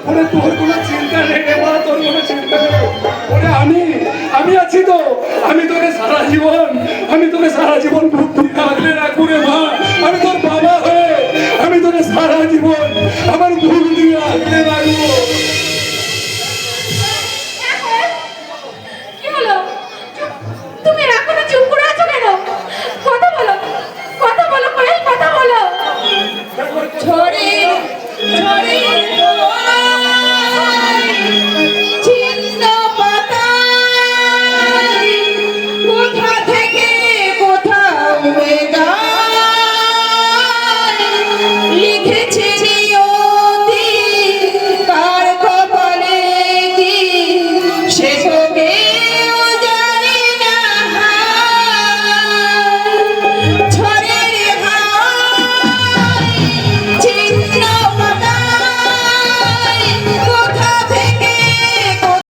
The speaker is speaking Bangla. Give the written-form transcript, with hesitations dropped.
ওরে তোর কোনো চিন্তা নেই রে মা, তোর কোনো চিন্তা নেই। ওরে আমি আছি তো, আমি তোকে সারা জীবন বুক দিয়ে আগলে রাখবো রে মা। আমি তোর বাবা হয়ে আমি তোকে সারা জীবন আমার বুক দিয়ে আগলে রাখবো। কি হলো? তুমি এখনো চুপ করে আছো কেন? কথা বলো, কথা বলো, কোয়েল, কথা বলো। ঝড়ে ঝড়ে